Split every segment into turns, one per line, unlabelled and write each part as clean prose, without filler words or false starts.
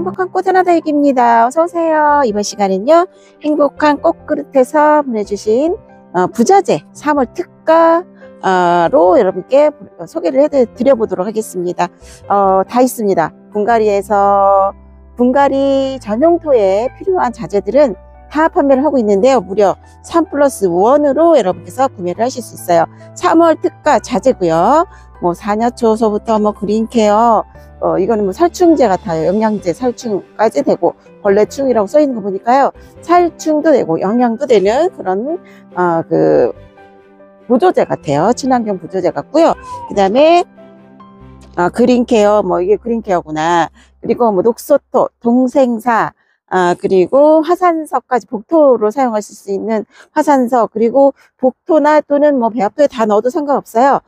행복한 꽃 하나다 얘기입니다. 어서오세요. 이번 시간은요, 행복한 꽃그릇에서 보내주신 부자재 3월 특가로 여러분께 소개를 해드려보도록 하겠습니다. 다 있습니다. 분갈이에서 분갈이 전용토에 필요한 자재들은 다 판매를 하고 있는데요. 무려 3+1으로 여러분께서 구매를 하실 수 있어요. 3월 특가 자재고요. 뭐 사냐초서부터 뭐 그린케어, 이거는 뭐 살충제 같아요. 영양제 살충까지 되고, 벌레충이라고 써 있는 거 보니까요, 살충도 되고 영양도 되는 그런 그 보조제 같아요. 친환경 보조제 같고요. 그 다음에 그린케어, 뭐 이게 그린케어구나. 그리고 뭐 녹소토, 동생사, 그리고 화산석까지 복토로 사용하실 수 있는 화산석, 그리고 복토나 또는 뭐 배합토에 다 넣어도 상관없어요.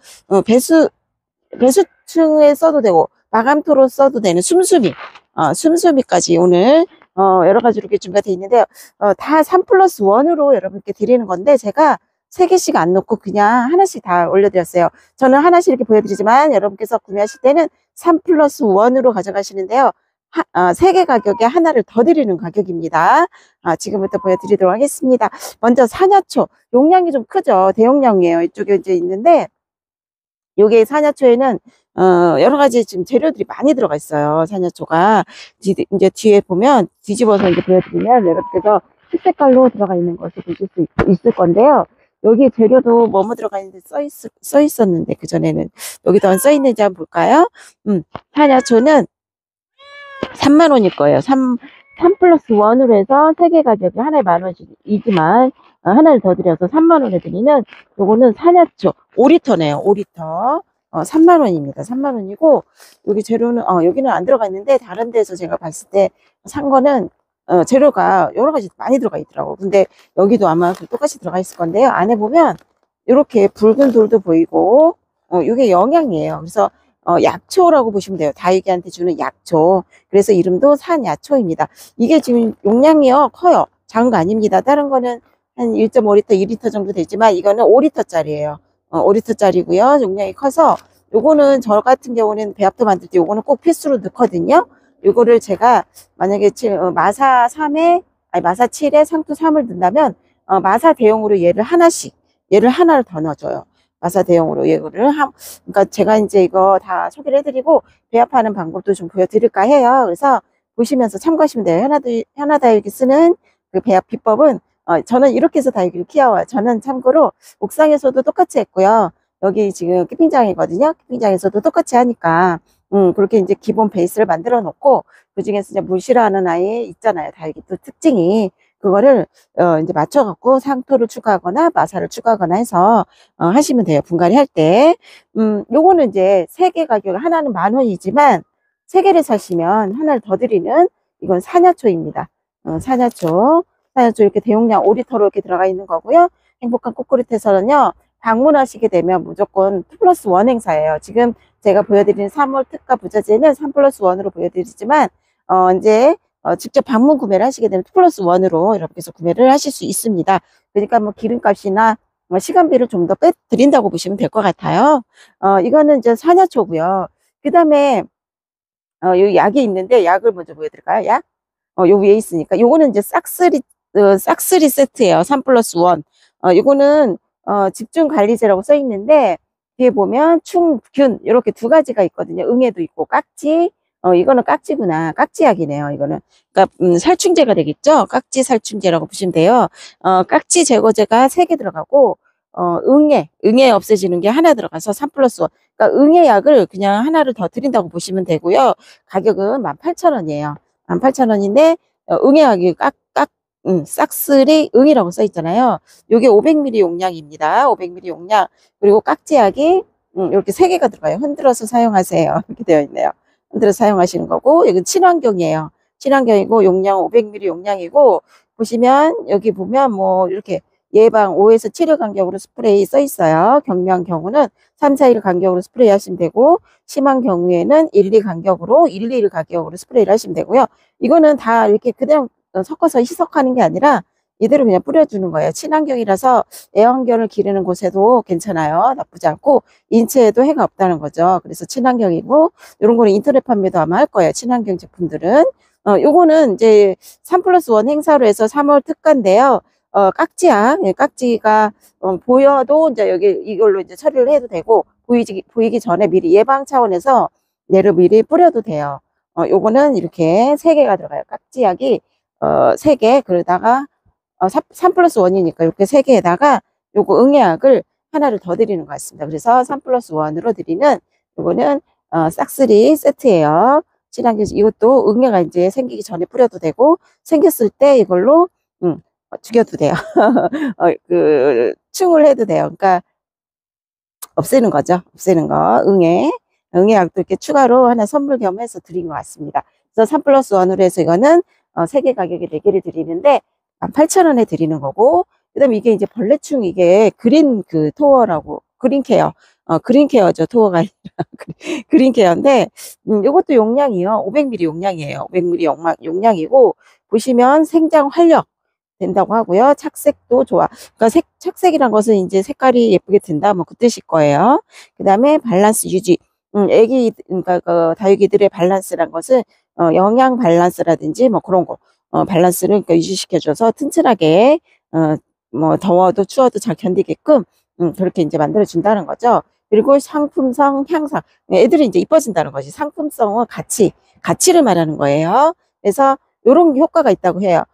배수층에 써도 되고 마감토로 써도 되는 숨수미, 숨수미까지 오늘 여러 가지로 이렇게 준비가 되어 있는데요. 다 3+1으로 여러분께 드리는 건데, 제가 3개씩 안 넣고 그냥 하나씩 다 올려드렸어요. 저는 하나씩 이렇게 보여드리지만 여러분께서 구매하실 때는 3+1으로 가져가시는데요. 3개 가격에 하나를 더 드리는 가격입니다. 지금부터 보여드리도록 하겠습니다. 먼저 사냐초, 용량이 좀 크죠. 대용량이에요. 이쪽에 이제 있는데, 요게 사냐초에는 여러 가지 지금 재료들이 많이 들어가 있어요. 사냐초가 이제 뒤에 보면 뒤집어서 이제 보여드리면 여러분께서 흰색깔로 들어가 있는 것을 보실 수 있을 건데요. 여기 재료도 뭐뭐 들어가 있는데 써 있었는데, 그전에는 여기도 안 써 있는지 한번 볼까요? 사냐초는 3만원일 거예요. 3+1으로 해서 3개 가격이 하나에 10,000원이지만 하나를 더 드려서 3만원에 드리는 요거는 사냐초 5리터네요. 5리터 3만원입니다. 3만원이고, 여기 재료는 여기는 안 들어가 있는데, 다른 데서 제가 봤을 때 산 거는 재료가 여러 가지 많이 들어가 있더라고. 근데 여기도 아마 똑같이 들어가 있을 건데요. 안에 보면 이렇게 붉은 돌도 보이고, 이게 영양이에요. 그래서 약초라고 보시면 돼요. 다육이한테 주는 약초. 그래서 이름도 산야초입니다. 이게 지금 용량이요, 커요. 작은 거 아닙니다. 다른 거는 한 1.5리터, 2리터 정도 되지만 이거는 5리터짜리예요. 5리터짜리고요. 용량이 커서 요거는 저 같은 경우는 배합토 만들 때 요거는 꼭 필수로 넣거든요. 요거를 제가 만약에 마사 3에 마사 7에 상토 3을 넣는다면 마사 대용으로 얘를 하나를 더 넣어줘요. 마사 대용으로 얘를 그러니까 제가 이제 이거 다 소개를 해드리고 배합하는 방법도 좀 보여드릴까 해요. 그래서 보시면서 참고하시면 돼요. 현아다육이 쓰는 그 배합 비법은 저는 이렇게 해서 다육이를 키워요. 저는 참고로 옥상에서도 똑같이 했고요. 여기 지금 키핑장이거든요. 키핑장에서도 똑같이 하니까 그렇게 이제 기본 베이스를 만들어 놓고, 그 중에서 이제 물 싫어하는 아이 있잖아요. 다육이 또 특징이, 그거를 이제 맞춰 갖고 상토를 추가하거나 마사를 추가하거나 해서 하시면 돼요. 분갈이 할 때. 요거는 이제 3개 가격, 하나는 10,000원이지만 3개를 사시면 하나를 더 드리는, 이건 사냐초입니다. 사냐초 이렇게 대용량 5리터로 이렇게 들어가 있는 거고요. 행복한 꽃그릇에서는요, 방문하시게 되면 무조건 2+1 행사예요. 지금 제가 보여드리는 3월 특가 부자재는 3+1으로 보여드리지만, 이제 직접 방문 구매를 하시게 되면 2+1으로 여러분께서 구매를 하실 수 있습니다. 그러니까 뭐 기름값이나 시간비를 좀 더 빼드린다고 보시면 될 것 같아요. 이거는 이제 사냐초고요. 그 다음에 요 약이 있는데, 약을 먼저 보여드릴까요? 약? 요 위에 있으니까. 요거는 이제 싹쓸이 세트예요. 3+1. 요거는 집중관리제라고 써 있는데, 뒤에 보면 충균 이렇게 2가지가 있거든요. 응애도 있고 깍지. 이거는 깍지구나. 깍지약이네요. 이거는 그러니까 살충제가 되겠죠. 깍지 살충제라고 보시면 돼요. 깍지 제거제가 3개 들어가고, 응애 없애지는 게 하나 들어가서 3+1. 그러니까 응애약을 그냥 하나를 더 드린다고 보시면 되고요. 가격은 18,000원이에요. 18,000원인데 응애약이 싹쓸이 응이라고 써 있잖아요. 요게 500ml 용량입니다. 500ml 용량. 그리고 깍지약이 이렇게 3개가 들어가요. 흔들어서 사용하세요. 이렇게 되어 있네요. 흔들어서 사용하시는 거고, 이건 친환경이에요. 친환경이고 용량 500ml 용량이고, 보시면 여기 보면 뭐 이렇게 예방 5에서 7일 간격으로 스프레이 써 있어요. 경미한 경우는 3, 4일 간격으로 스프레이 하시면 되고, 심한 경우에는 1, 2일 간격으로 스프레이를 하시면 되고요. 이거는 다 이렇게 그냥 섞어서 희석하는 게 아니라 이대로 그냥 뿌려주는 거예요. 친환경이라서 애완견을 기르는 곳에도 괜찮아요. 나쁘지 않고 인체에도 해가 없다는 거죠. 그래서 친환경이고, 이런 거는 인터넷 판매도 아마 할 거예요. 친환경 제품들은. 요거는 이제 3+1 행사로 해서 3월 특가인데요. 깍지야. 예, 깍지가 보여도 이제 여기 이걸로 이제 처리를 해도 되고, 보이기 전에 미리 예방 차원에서 얘를 미리 뿌려도 돼요. 요거는 이렇게 3개가 들어가요. 깍지약이 3개. 그러다가 3+1이니까 이렇게 3개에다가 요거 응애약을 하나를 더 드리는 것 같습니다. 그래서 3+1으로 드리는 요거는 싹쓸이 세트예요. 친환경 이것도 응애가 이제 생기기 전에 뿌려도 되고 생겼을 때 이걸로 죽여도 돼요. 충을 해도 돼요. 그러니까 없애는 거죠. 없애는 거. 응애약도 이렇게 추가로 하나 선물 겸해서 드린 것 같습니다. 그래서 3+1으로 해서 이거는 3개 가격에 4개를 드리는데 18,000원에 드리는 거고, 그 다음에 이게 이제 벌레충, 이게 그린 토어라고, 그린케어. 그린케어죠. 토어가 아니라. 그린케어인데, 이것도 용량이요. 500ml 용량이에요. 500ml 용량이고, 보시면 생장 활력 된다고 하고요. 착색도 좋아. 그러니까 착색이란 것은 이제 색깔이 예쁘게 든다. 뭐 그 뜻일 거예요. 그 다음에 밸런스 유지. 그러니까 다육이들의 밸런스란 것은, 영양 밸런스라든지 뭐 그런 거. 밸런스를 그러니까 유지시켜줘서 튼튼하게, 뭐 더워도 추워도 잘 견디게끔, 그렇게 이제 만들어준다는 거죠. 그리고 상품성 향상. 애들이 이제 이뻐진다는 거지. 상품성은 가치를 말하는 거예요. 그래서 이런 효과가 있다고 해요.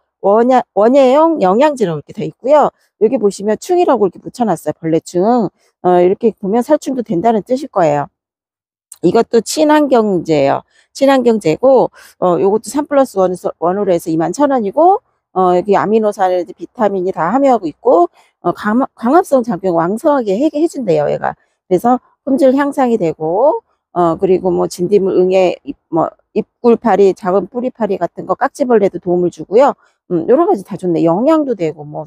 원예용 영양제로 이렇게 돼 있고요. 여기 보시면 충이라고 이렇게 붙여놨어요. 벌레충. 이렇게 보면 살충도 된다는 뜻일 거예요. 이것도 친환경제예요. 친환경제고, 요것도 3+1으로 해서 21,000원이고, 여기 아미노산이라든지 비타민이 다 함유하고 있고, 광합성 작용 왕성하게 해준대요, 얘가. 그래서 품질 향상이 되고, 그리고 뭐 진딧물, 응애, 잎굴파리, 작은 뿌리파리 같은 거 깍지벌레도 도움을 주고요. 여러 가지 다 좋네. 영양도 되고, 뭐,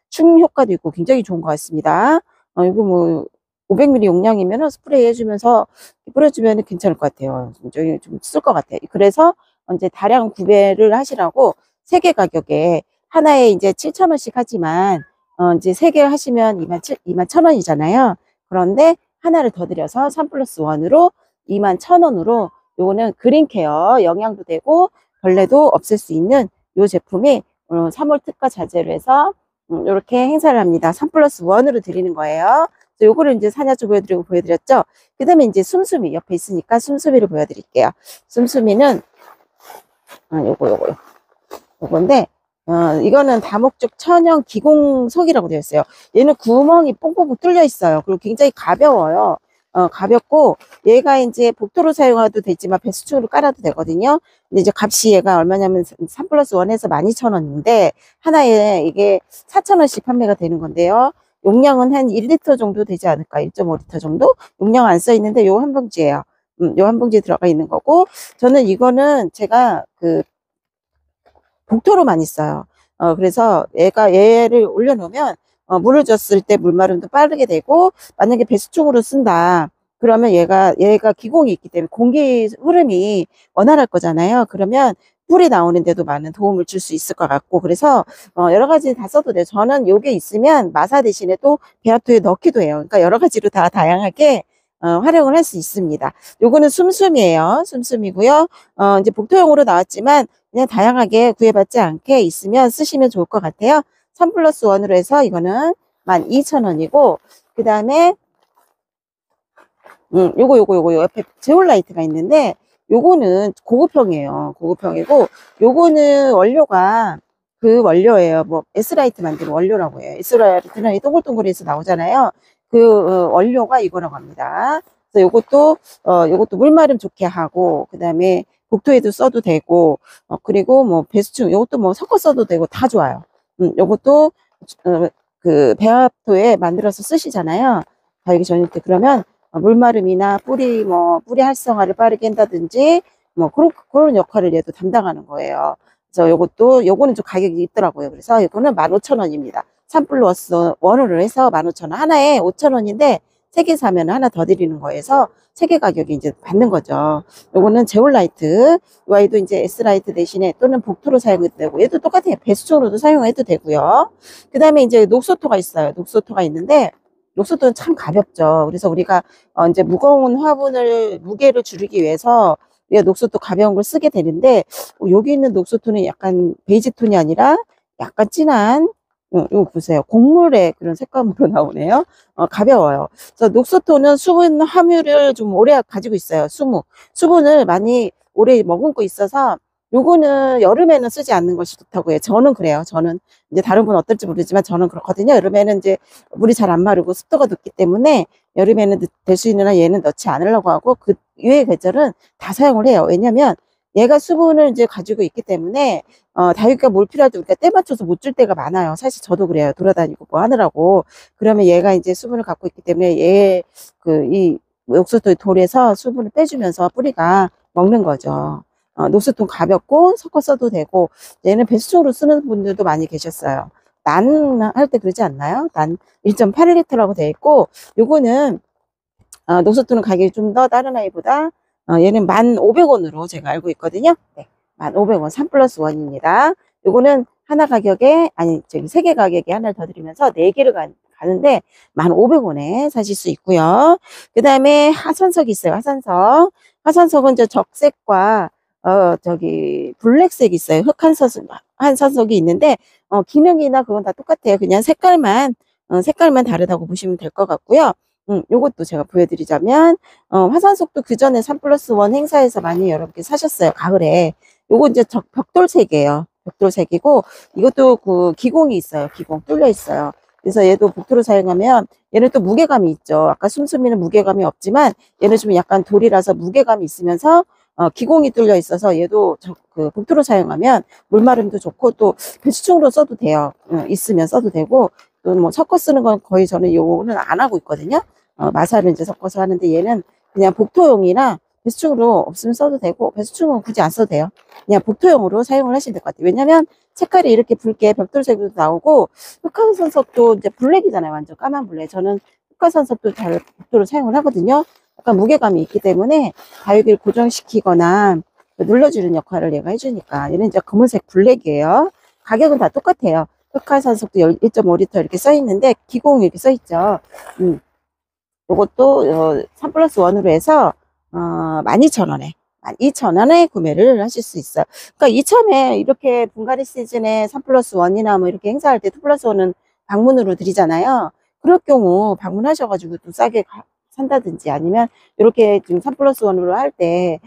충 효과도 있고 굉장히 좋은 것 같습니다. 이거 뭐, 500ml 용량이면 스프레이 해주면서 뿌려주면 괜찮을 것 같아요. 좀 쓸 것 같아요. 그래서 이제 다량 구매를 하시라고 3개 가격에 하나에 이제 7,000원씩 하지만 이제 3개 하시면 21,000원이잖아요. 그런데 하나를 더 드려서 3+1으로 21,000원으로 요거는 그린케어 영양도 되고 벌레도 없앨 수 있는 요 제품이 3월 특가 자재로 해서 이렇게 행사를 합니다. 3+1으로 드리는 거예요. 요거를 이제 사냐초 보여드렸죠. 그 다음에 이제 숨숨이 옆에 있으니까 숨숨이를 보여드릴게요. 숨숨이는, 요건데, 이거는 다목적 천연 기공석이라고 되어 있어요. 얘는 구멍이 뽕뽕 뚫려 있어요. 그리고 굉장히 가벼워요. 가볍고, 얘가 이제 복토로 사용해도 되지만 배수충으로 깔아도 되거든요. 근데 이제 값이 얘가 얼마냐면 3+1에서 12,000원인데, 하나에 이게 4,000원씩 판매가 되는 건데요. 용량은 한 1리터 정도 되지 않을까? 1.5리터 정도? 용량 안 써 있는데 요 한 봉지예요. 요 한 봉지에 들어가 있는 거고, 저는 이거는 제가 복토로 많이 써요. 그래서 얘를 올려놓으면, 물을 줬을 때 물마름도 빠르게 되고, 만약에 배수충으로 쓴다. 그러면 얘가 기공이 있기 때문에 공기 흐름이 원활할 거잖아요. 그러면 뿔이 나오는데도 많은 도움을 줄 수 있을 것 같고, 그래서 여러 가지 다 써도 돼요. 저는 요게 있으면 마사 대신에 또 배합토에 넣기도 해요. 그러니까 여러 가지로 다 다양하게 활용을 할 수 있습니다. 요거는 숨숨이에요. 숨숨이고요. 이제 복토용으로 나왔지만 그냥 다양하게 구애받지 않게 있으면 쓰시면 좋을 것 같아요. 3+1으로 해서 이거는 12,000원이고, 그 다음에 요거 옆에 제올라이트가 있는데, 요거는 고급형이에요. 고급형이고, 요거는 원료가 그 원료예요. 뭐 S라이트 만드는 원료라고 해요. S라이트는 이 동글동글해서 나오잖아요. 그 원료가 이거라고 합니다. 그래서 요것도 물마름 좋게 하고, 그 다음에 복토에도 써도 되고, 그리고 뭐 배수충, 요것도 뭐 섞어 써도 되고 다 좋아요. 요것도 그 배합토에 만들어서 쓰시잖아요. 다육이 전일 때. 그러면 물마름이나 뿌리 활성화를 빠르게 한다든지, 뭐, 그런 역할을 얘도 담당하는 거예요. 그래서 요거는 좀 가격이 있더라고요. 그래서 이거는 15,000원입니다. 3+1으로 해서 15,000원. 하나에 5,000원인데, 3개 사면 하나 더 드리는 거에서 3개 가격이 이제 받는 거죠. 요거는 제올라이트. 이 아이도 이제 S라이트 대신에 또는 복토로 사용해도 되고, 얘도 똑같아요. 배수충으로도 사용해도 되고요. 그 다음에 이제 녹소토가 있어요. 녹소토가 있는데, 녹소토는 참 가볍죠. 그래서 우리가 이제 무거운 화분을 무게를 줄이기 위해서 우리가 녹소토 가벼운 걸 쓰게 되는데, 여기 있는 녹소토는 약간 베이지 톤이 아니라 약간 진한, 이거 보세요. 곡물의 그런 색감으로 나오네요. 가벼워요. 그래서 녹소토는 수분 함유를 좀 오래 가지고 있어요. 수분을 많이 오래 머금고 있어서 요거는 여름에는 쓰지 않는 것이 좋다고 해요. 저는 그래요. 저는 이제 다른 분은 어떨지 모르지만 저는 그렇거든요. 여름에는 이제 물이 잘 안 마르고 습도가 높기 때문에 여름에는 될 수 있는 한 얘는 넣지 않으려고 하고 그 이외의 계절은 다 사용을 해요. 왜냐면 얘가 수분을 이제 가지고 있기 때문에 다육이가 뭘 필요하지 우리가 때 맞춰서 못 줄 때가 많아요. 사실 저도 그래요. 돌아다니고 뭐 하느라고. 그러면 얘가 이제 수분을 갖고 있기 때문에 이 녹소토의 돌에서 수분을 빼주면서 뿌리가 먹는 거죠. 녹소토 가볍고 섞어 써도 되고 얘는 배수종으로 쓰는 분들도 많이 계셨어요. 난 할 때 그러지 않나요? 난 1.8L라고 되어 있고 요거는 녹소토는 가격이 좀 더 다른 아이보다 얘는 1,500원으로 제가 알고 있거든요. 네, 1,500원 3 플러스 1입니다. 요거는 하나 가격에 아니 저기 세 개 가격에 하나를 더 드리면서 네 개를 가는데 1,500원에 사실 수 있고요. 그 다음에 하산석이 있어요. 하산석은 저 적색과 저기 블랙색이 있어요. 한산석이 있는데 기능이나 그건 다 똑같아요. 그냥 색깔만 다르다고 보시면 될 것 같고요. 요것도 제가 보여드리자면, 화산석도 그 전에 3 플러스 1 행사에서 많이 여러분께 사셨어요. 가을에. 요거 이제 벽돌색이에요. 벽돌색이고, 이것도 그 기공이 있어요. 기공 뚫려 있어요. 그래서 얘도 복도로 사용하면, 얘는 또 무게감이 있죠. 아까 숨숨이는 무게감이 없지만, 얘는 좀 약간 돌이라서 무게감이 있으면서, 기공이 뚫려 있어서 얘도 그 복도로 사용하면 물마름도 좋고 또 배수충으로 써도 돼요. 있으면 써도 되고, 또 뭐 섞어 쓰는 건 거의 저는 요거는 안 하고 있거든요. 마사를 이제 섞어서 하는데 얘는 그냥 복토용이나 배수충으로 없으면 써도 되고 배수충은 굳이 안 써도 돼요. 그냥 복토용으로 사용을 하시면 될 것 같아요. 왜냐면 색깔이 이렇게 붉게 벽돌색으로 나오고 흑화산석도 이제 블랙이잖아요. 완전 까만 블랙. 저는 흑화산석도 잘 복도로 사용을 하거든요. 약간 무게감이 있기 때문에 다육이를 고정시키거나 눌러주는 역할을 얘가 해주니까 얘는 이제 검은색 블랙이에요. 가격은 다 똑같아요. 흑화산석도 1.5L 이렇게 써 있는데 기공이 이렇게 써 있죠. 요것도 3 플러스 1으로 해서 12,000원에 12,000원에 구매를 하실 수 있어요. 그러니까 이참에 이렇게 분갈이 시즌에 3 플러스 1이나 뭐 이렇게 행사할 때 2 플러스 1은 방문으로 드리잖아요. 그럴 경우 방문하셔가지고 또 싸게 산다든지 아니면 이렇게 지금 3 플러스 1으로 할 때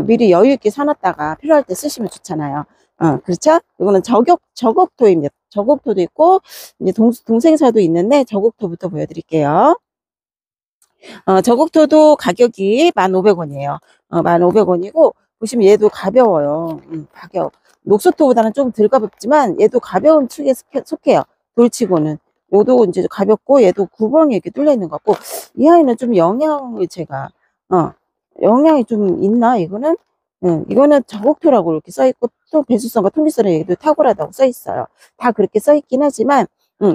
미리 여유 있게 사놨다가 필요할 때 쓰시면 좋잖아요. 그렇죠? 이거는 저곡토입니다. 저곡토도 있고 이제 동생사도 있는데 저곡토부터 보여드릴게요. 저곡토도 가격이 1,500원이에요. 1,500원이고 보시면 얘도 가벼워요. 가벼워. 녹소토보다는 좀 덜 가볍지만 얘도 가벼운 축에 속해요. 돌치고는. 얘도 이제 가볍고 얘도 구멍이 이렇게 뚫려 있는 것 같고 이 아이는 좀 영양이 좀 있나 이거는? 이거는 저곡토라고 이렇게 써있고 또 배수성과 통기성에 얘도 탁월하다고 써있어요. 다 그렇게 써있긴 하지만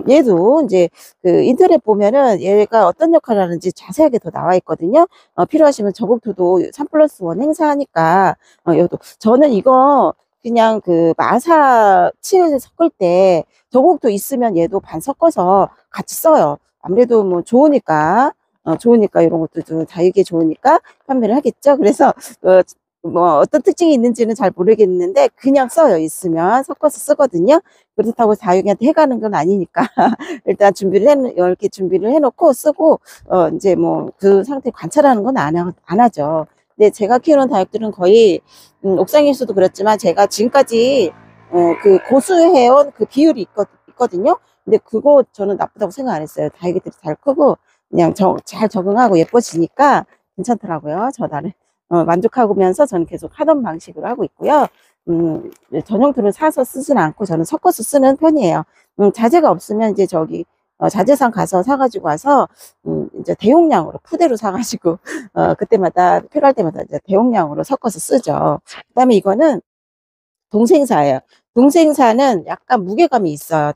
얘도 이제 그 인터넷 보면은 얘가 어떤 역할을 하는지 자세하게 더 나와 있거든요. 필요하시면 저곡토도 3 플러스 1 행사하니까 얘도 저는 이거 그냥 그 마사 칠 섞을 때 저곡토 있으면 얘도 반 섞어서 같이 써요. 아무래도 뭐 좋으니까 이런 것도 좀 다육이에 좋으니까 판매를 하겠죠. 그래서 뭐 어떤 특징이 있는지는 잘 모르겠는데 그냥 써요. 있으면 섞어서 쓰거든요. 그렇다고 다육이한테 해가는 건 아니니까 일단 이렇게 준비를 해놓고 쓰고 이제 뭐 그 상태 관찰하는 건 안 하죠. 근데 제가 키우는 다육들은 거의 옥상에서도 그렇지만 제가 지금까지 그 고수해온 그 비율이 있거든요. 근데 그거 저는 나쁘다고 생각 안 했어요. 다육이들이 잘 크고 그냥 잘 적응하고 예뻐지니까 괜찮더라고요. 나는 만족하면서 저는 계속 하던 방식으로 하고 있고요. 전용토를 사서 쓰진 않고 저는 섞어서 쓰는 편이에요. 자재가 없으면 이제 자재상 가서 사가지고 와서 이제 대용량으로 푸대로 사가지고 그때마다 필요할 때마다 이제 대용량으로 섞어서 쓰죠. 그다음에 이거는 동생사예요. 동생사는 약간 무게감이 있어요.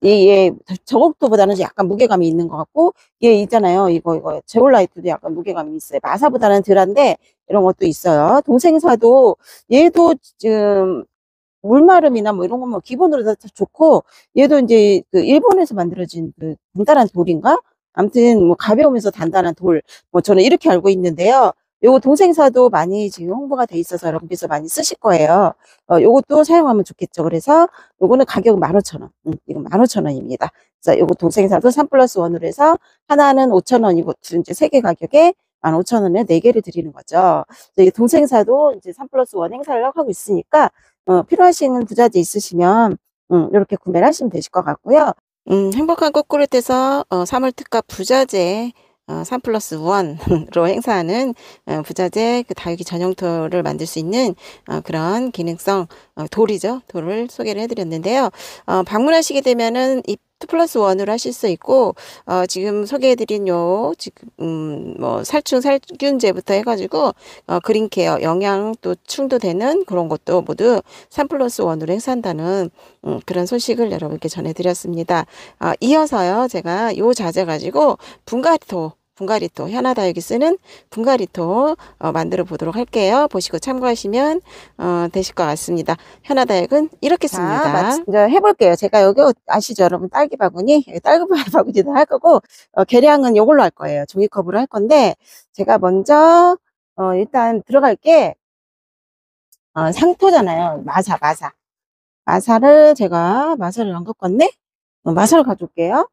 얘 저곡토보다는 약간 무게감이 있는 것 같고 얘 있잖아요. 이거 제올라이트도 약간 무게감이 있어요. 마사보다는 덜한데 이런 것도 있어요. 동생사도 얘도 지금 물마름이나 뭐 이런 거뭐 기본으로 다 좋고 얘도 이제 그 일본에서 만들어진 그 단단한 돌인가? 아무튼 뭐 가벼우면서 단단한 돌 뭐 저는 이렇게 알고 있는데요. 요거 동생사도 많이 지금 홍보가 돼 있어서 여러분께서 많이 쓰실 거예요. 요것도 사용하면 좋겠죠. 그래서 요거는 가격은 15,000원. 이건 15,000원입니다. 그래서 요거 동생사도 3 플러스 1으로 해서 하나는 5,000원이고 이제 3개 가격에 15,000원에 4개를 드리는 거죠. 이제 동생사도 이제 3 플러스 1 행사를 하고 있으니까 필요하신 부자재 있으시면 이렇게 구매를 하시면 되실 것 같고요. 행복한 꼬꾸라떼에서 3월 특가 부자재 3 플러스 1으로 행사하는 부자재 그 다육이 전용토를 만들 수 있는 그런 기능성 돌이죠. 돌을 소개를 해드렸는데요. 방문하시게 되면은 이 2 플러스 1으로 하실 수 있고 지금 소개해드린 요 지금 뭐 살충 살균제부터 해가지고 그린케어 영양 또 충도되는 그런 것도 모두 3 플러스 1으로 행사한다는 그런 소식을 여러분께 전해드렸습니다. 이어서요 제가 요 자재 가지고 분갈이토 현아다육이 쓰는 분갈이토 만들어 보도록 할게요. 보시고 참고하시면 되실 것 같습니다. 현아다육은 이렇게 씁니다. 이제 해볼게요. 제가 여기 아시죠 여러분, 딸기 바구니 바구니도 할 거고 계량은 이걸로 할 거예요. 종이컵으로 할 건데 제가 먼저 일단 들어갈게 상토잖아요. 마사를 안 갖고 왔네. 마사를 가져올게요.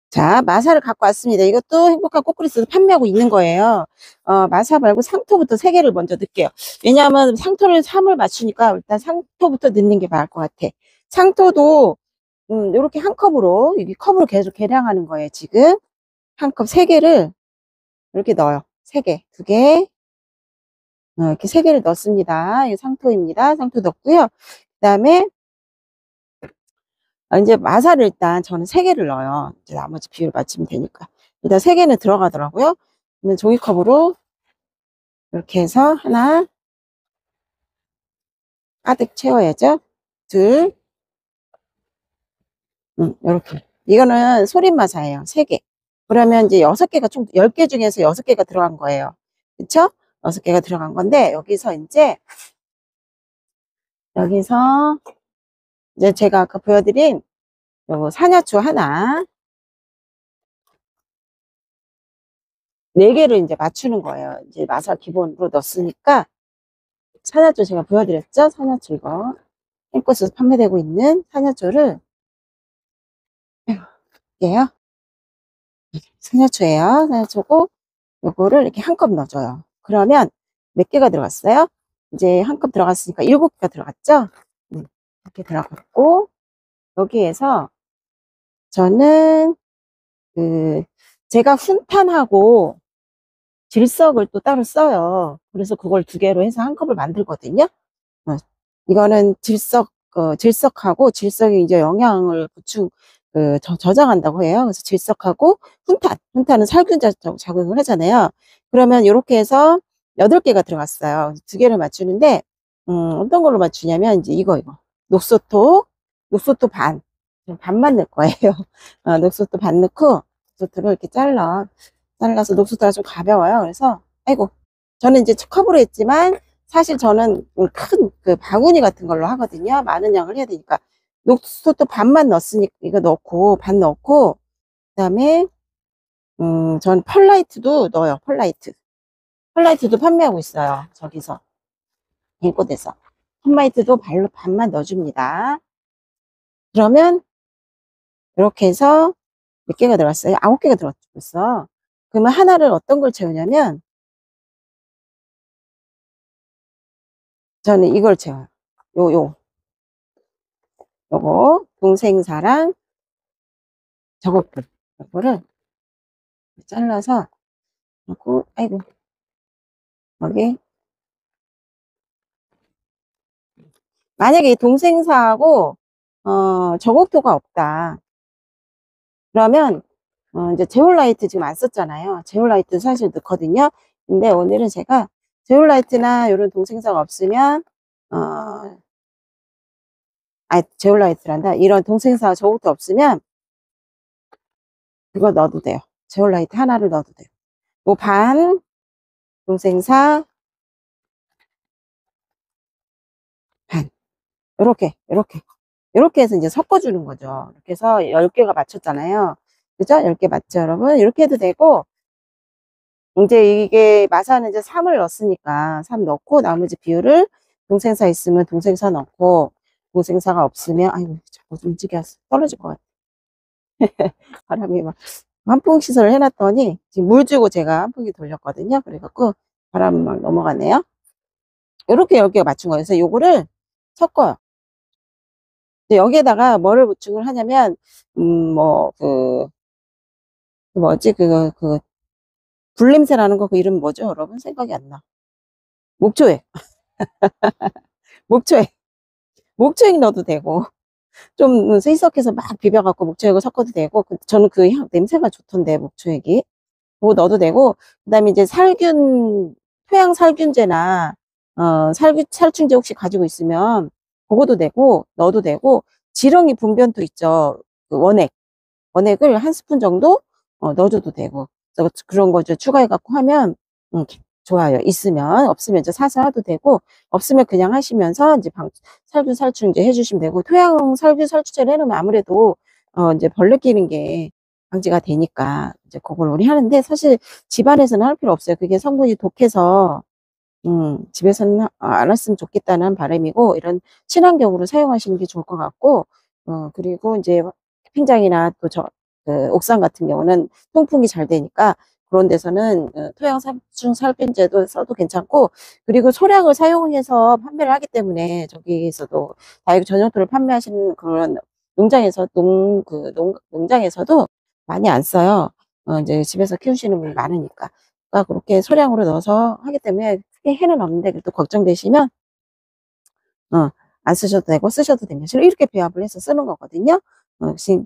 자, 마사를 갖고 왔습니다. 이것도 행복한 꼬꾸리에서 판매하고 있는 거예요. 마사 말고 상토부터 3개를 먼저 넣을게요. 왜냐하면 상토를 3을 맞추니까 일단 상토부터 넣는 게 나을 것 같아. 상토도 이렇게 한 컵으로, 여기 컵으로 계속 계량하는 거예요. 지금 한 컵 3개를 이렇게 넣어요. 3개, 2개, 이렇게 3개를 넣습니다. 이 상토입니다. 상토 넣고요. 그 다음에 이제 마사를 일단 저는 3개를 넣어요. 이제 나머지 비율 맞추면 되니까. 일단 3개는 들어가더라고요. 그러면 종이컵으로 이렇게 해서 하나 가득 채워야죠. 둘, 이렇게. 이거는 소림 마사예요. 3개. 그러면 이제 6개가 총 10개 중에서 6개가 들어간 거예요. 그쵸? 6개가 들어간 건데 여기서 이제 제가 아까 보여드린 요거 산야초 하나 4개를 이제 맞추는 거예요. 이제 마사 기본으로 넣었으니까 산야초 제가 보여드렸죠? 산야초 이거 햄코스에서 판매되고 있는 산야초를 할게요. 산야초예요. 산야초고 요거를 이렇게 한 컵 넣어줘요. 그러면 몇 개가 들어갔어요? 이제 한 컵 들어갔으니까 7개가 들어갔죠? 이렇게 들어갔고 여기에서 저는 제가 훈탄하고 질석을 또 따로 써요. 그래서 그걸 2개로 해서 한 컵을 만들거든요. 이거는 질석하고 질석이 이제 영양을 보충 저장한다고 해요. 그래서 질석하고 훈탄은 살균 작용을 하잖아요. 그러면 이렇게 해서 8개가 들어갔어요. 2개를 맞추는데 어떤 걸로 맞추냐면 이제 이거 녹소토 반만 넣을 거예요. 녹소토 반 넣고 녹소토를 이렇게 잘라서 녹소토가 좀 가벼워요. 그래서 아이고 저는 이제 컵으로 했지만 사실 저는 큰 그 바구니 같은 걸로 하거든요. 많은 양을 해야 되니까 녹소토 반만 넣었으니까 이거 넣고 반 넣고 그다음에 전 펄라이트도 넣어요. 펄라이트도 판매하고 있어요. 저기서 인코드에서 펄라이트도 반만 넣어줍니다. 그러면 이렇게 해서 몇 개가 들어갔어요? 9개가 들어갔어. 그러면 하나를 어떤 걸 채우냐면 저는 이걸 채워요. 요거 동생사랑 저거를 잘라서 하고 아이고 여기 만약에 이 동생사하고 저곡토가 없다 그러면 이제 제올라이트 지금 안 썼잖아요. 제올라이트 사실 넣거든요. 근데 오늘은 제가 제올라이트나 이런 동생사가 없으면 제올라이트란다. 이런 동생사 저곡토 없으면 그거 넣어도 돼요. 제올라이트 하나를 넣어도 돼요. 뭐 반 동생사 반 이렇게 해서 이제 섞어주는 거죠. 이렇게 해서 10개가 맞췄잖아요. 그죠? 10개 맞죠, 여러분? 이렇게 해도 되고, 이제 이게 마사는 이제 3을 넣었으니까 3 넣고 나머지 비율을 동생사 있으면 동생사 넣고 동생사가 없으면 아이고 자꾸 움직여 떨어질 것 같아. 바람이 막 환풍 시설을 해놨더니 지금 물 주고 제가 환풍기 돌렸거든요. 그래갖고 바람 막 넘어가네요. 이렇게 여기에 맞춘 거예요. 그래서 요거를 섞어요. 여기에다가 뭐를 보충을 하냐면 뭐 그 뭐지 그 불냄새 나는 거 그 이름 뭐죠 여러분? 생각이 안 나. 목초액. 목초액. 목초액 넣어도 되고 좀 희석해서 막 비벼갖고 목초액을 섞어도 되고 저는 그 향 냄새가 좋던데 목초액이 그거 넣어도 되고 그다음에 이제 살균 토양 살균제나 살충제 혹시 가지고 있으면 그거도 되고 넣어도 되고 지렁이 분변토 있죠 그 원액을 한 스푼 정도 넣어줘도 되고 그런 거 좀 추가해 갖고 하면 좋아요. 있으면 없으면 이제 사서 해도 되고 없으면 그냥 하시면서 이제 살균 살충제 해주시면 되고 토양 살균 살충제를 해놓으면 아무래도 이제 벌레 끼는 게 방지가 되니까 이제 그걸 우리 하는데 사실 집안에서는 할 필요 없어요. 그게 성분이 독해서 집에서는 안 했으면 좋겠다는 바람이고 이런 친환경으로 사용하시는 게 좋을 것 같고 그리고 이제 캠핑장이나 또 그 옥상 같은 경우는 통풍이 잘 되니까 그런 데서는 토양 살충 살균제도 써도 괜찮고 그리고 소량을 사용해서 판매를 하기 때문에 저기에서도 다육 전용토를 판매하시는 그런 농장에서 농장에서도 많이 안 써요. 이제 집에서 키우시는 분이 많으니까. 그러니까 그렇게 소량으로 넣어서 하기 때문에 크게 해는 없는데 그래도 걱정되시면 안 쓰셔도 되고 쓰셔도 됩니다. 이렇게 배합을 해서 쓰는 거거든요.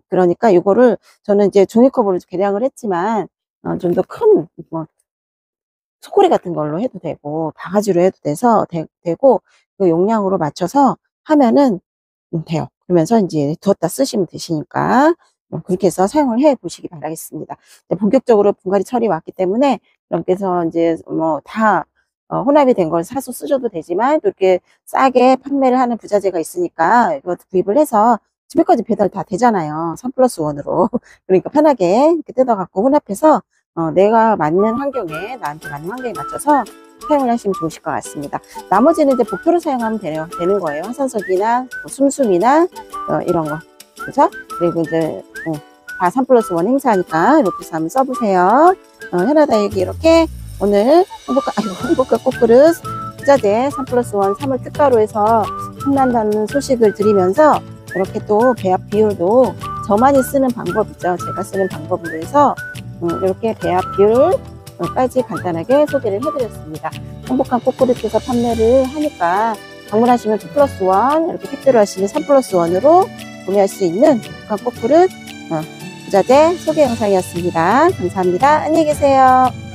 그러니까 이거를 저는 이제 종이컵으로 계량을 했지만 좀 더 큰 뭐 소쿠리 같은 걸로 해도 되고 바가지로 해도 되고 그 용량으로 맞춰서 하면은 돼요. 그러면서 이제 두었다 쓰시면 되시니까 그렇게 해서 사용을 해 보시기 바라겠습니다. 본격적으로 분갈이 철이 왔기 때문에 여러분께서 이제 뭐 다 혼합이 된 걸 사서 쓰셔도 되지만 또 이렇게 싸게 판매를 하는 부자재가 있으니까 이거 구입을 해서 집에까지 배달 다 되잖아요. 3+1으로. 그러니까 편하게 이렇게 뜯어갖고 혼합해서 내가 맞는 환경에 나한테 맞는 환경에 맞춰서 사용을 하시면 좋으실 것 같습니다. 나머지는 이제 복토를 사용하면 되는 거예요. 화산석이나 뭐 숨숨이나 이런 거. 그죠? 그리고 이제 다 3+1 행사하니까 이렇게 해서 한번 써보세요. 현아다육이 이렇게 오늘 행복한 꽃그릇 부자재 3+1 3월 특가로 해서 혼난다는 소식을 드리면서 이렇게 또 배합 비율도 저만이 쓰는 방법이죠. 제가 쓰는 방법으로 해서 이렇게 배합 비율까지 간단하게 소개를 해드렸습니다. 행복한 꽃그릇에서 판매를 하니까 방문하시면 2+1 이렇게 택배로 하시면 3+1으로 구매할 수 있는 행복한 꽃그릇 부자재 소개 영상이었습니다. 감사합니다. 안녕히 계세요.